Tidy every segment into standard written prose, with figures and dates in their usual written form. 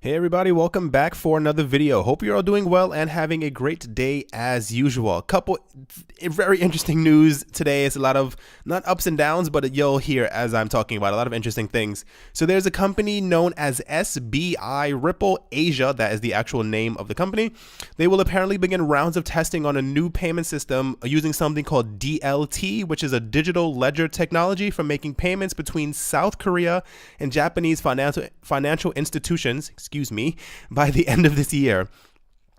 Hey everybody, welcome back for another video. Hope you're all doing well and having a great day as usual. A couple very interesting news today. It's a lot of, not ups and downs, but you'll hear as I'm talking about a lot of interesting things. So there's a company known as SBI Ripple Asia, that is the actual name of the company. They will apparently begin rounds of testing on a new payment system using something called DLT, which is a digital ledger technology for making payments between South Korea and Japanese financial institutions, by the end of this year.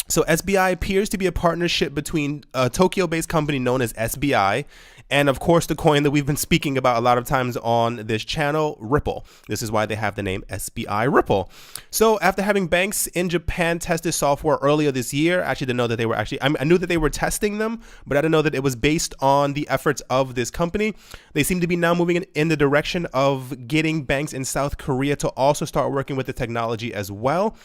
So SBI appears to be a partnership between a Tokyo-based company known as SBI and, of course, the coin that we've been speaking about a lot of times on this channel, Ripple. This is why they have the name SBI Ripple. So after having banks in Japan test this software earlier this year, I actually didn't know that they were I knew that they were testing them, but I didn't know that it was based on the efforts of this company. They seem to be now moving in the direction of getting banks in South Korea to also start working with the technology as well.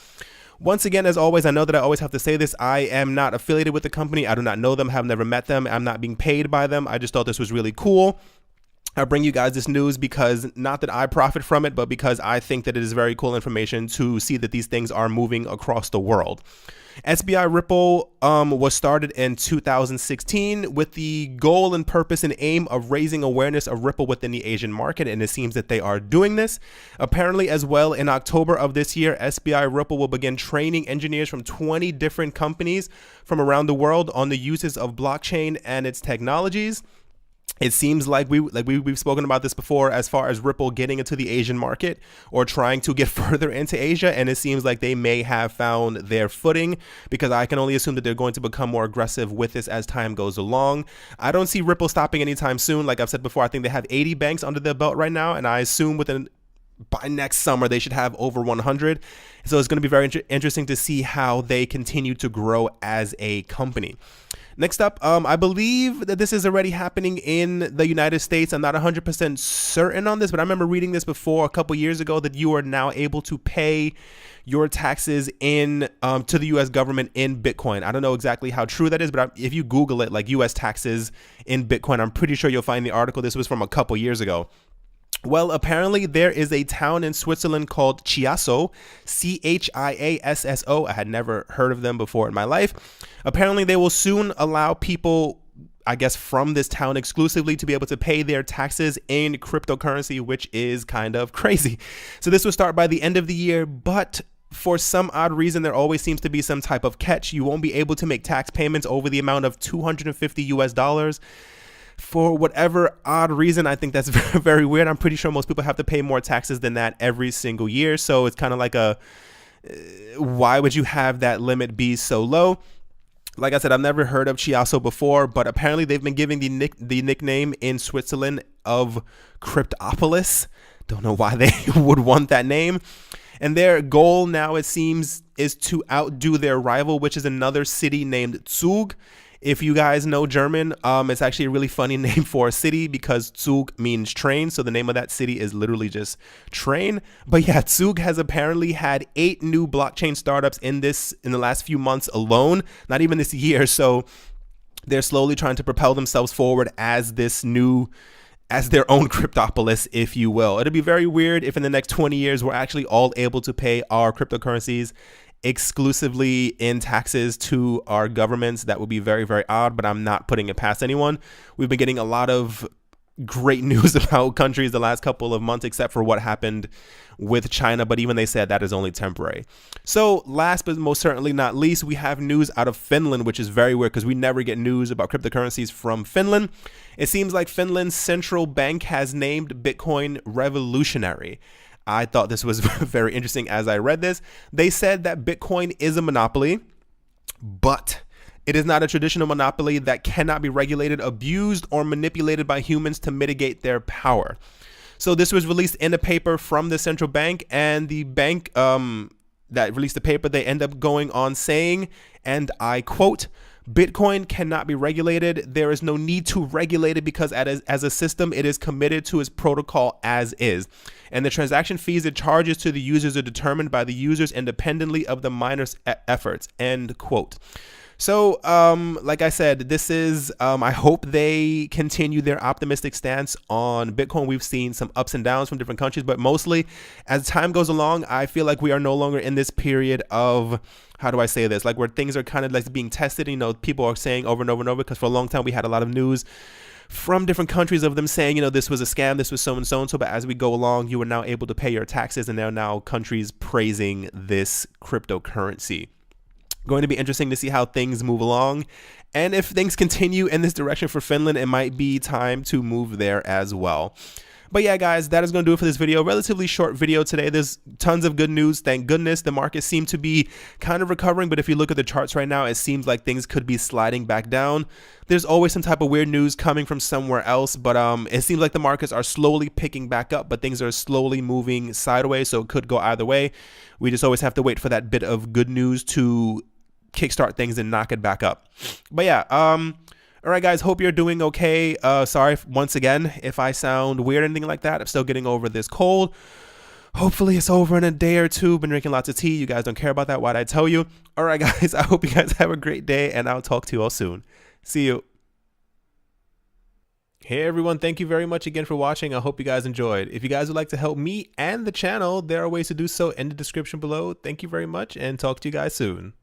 Once again, as always, I know that I always have to say this. I am not affiliated with the company. I do not know them, have never met them. I'm not being paid by them. I just thought this was really cool. I bring you guys this news because not that I profit from it, but because I think that it is very cool information to see that these things are moving across the world. SBI Ripple was started in 2016 with the goal and purpose and aim of raising awareness of Ripple within the Asian market, and it seems that they are doing this. Apparently, as well, in October of this year, SBI Ripple will begin training engineers from 20 different companies from around the world on the uses of blockchain and its technologies. It seems like we've spoken about this before as far as Ripple getting into the Asian market or trying to get further into Asia, and it seems like they may have found their footing because I can only assume that they're going to become more aggressive with this as time goes along. I don't see Ripple stopping anytime soon. Like I've said before, I think they have 80 banks under their belt right now, and I assume by next summer they should have over 100. So it's going to be very interesting to see how they continue to grow as a company. Next up, I believe that this is already happening in the United States. I'm not 100% certain on this, but I remember reading this before a couple years ago that you are now able to pay your taxes in to the U.S. government in Bitcoin. I don't know exactly how true that is, but if you Google it, like U.S. taxes in Bitcoin, I'm pretty sure you'll find the article. This was from a couple years ago. Well, apparently there is a town in Switzerland called Chiasso, Chiasso. I had never heard of them before in my life. Apparently they will soon allow people, I guess, from this town exclusively to be able to pay their taxes in cryptocurrency, which is kind of crazy. So this will start by the end of the year, but for some odd reason, there always seems to be some type of catch. You won't be able to make tax payments over the amount of $250. For whatever odd reason, I think that's very, very weird. I'm pretty sure most people have to pay more taxes than that every single year. So it's kind of like why would you have that limit be so low? Like I said, I've never heard of Chiasso before, but apparently they've been giving the nickname in Switzerland of Cryptopolis. Don't know why they would want that name. And their goal now, it seems, is to outdo their rival, which is another city named Zug. If you guys know German, it's actually a really funny name for a city because Zug means train. So the name of that city is literally just train. But yeah, Zug has apparently had 8 new blockchain startups in the last few months alone, not even this year. So they're slowly trying to propel themselves forward as their own cryptopolis, if you will. It'll be very weird if in the next 20 years we're actually all able to pay our cryptocurrencies exclusively in taxes to our governments. That would be very, very odd, but I'm not putting it past anyone. We've been getting a lot of great news about countries the last couple of months, except for what happened with China, but even they said that is only temporary. So last but most certainly not least, we have news out of Finland, which is very weird because we never get news about cryptocurrencies from Finland. It seems like Finland's central bank has named Bitcoin revolutionary. I thought this was very interesting as I read this. They said that Bitcoin is a monopoly, but it is not a traditional monopoly that cannot be regulated, abused, or manipulated by humans to mitigate their power. So this was released in a paper from the central bank, and the bank that released the paper, they end up going on saying, and I quote, Bitcoin cannot be regulated. There is no need to regulate it because as a system, it is committed to its protocol as is. And the transaction fees it charges to the users are determined by the users independently of the miners' efforts, end quote. So, like I said, this is, I hope they continue their optimistic stance on Bitcoin. We've seen some ups and downs from different countries, but mostly as time goes along, I feel like we are no longer in this period of, how do I say this? Like where things are kind of like being tested. You know, people are saying over and over and over, because for a long time we had a lot of news from different countries of them saying, you know, this was a scam, this was so and so and so. But as we go along, you are now able to pay your taxes, and there are now countries praising this cryptocurrency. Going to be interesting to see how things move along, and if things continue in this direction for Finland, it might be time to move there as well. But yeah, guys, that is going to do it for this video. Relatively short video today. There's tons of good news. Thank goodness. The market seemed to be kind of recovering, but if you look at the charts right now, it seems like things could be sliding back down. There's always some type of weird news coming from somewhere else, but it seems like the markets are slowly picking back up, but things are slowly moving sideways, so it could go either way. We just always have to wait for that bit of good news to kickstart things and knock it back up. But yeah, all right, guys, hope you're doing okay. Sorry once again if I sound weird or anything like that. I'm still getting over this cold. Hopefully it's over in a day or two. Been drinking lots of tea. You guys don't care about that. Why'd I tell you? All right, guys, I hope you guys have a great day, and I'll talk to you all soon. See you. Hey everyone, thank you very much again for watching. I hope you guys enjoyed. If you guys would like to help me and the channel, there are ways to do so in the description below. Thank you very much, and talk to you guys soon.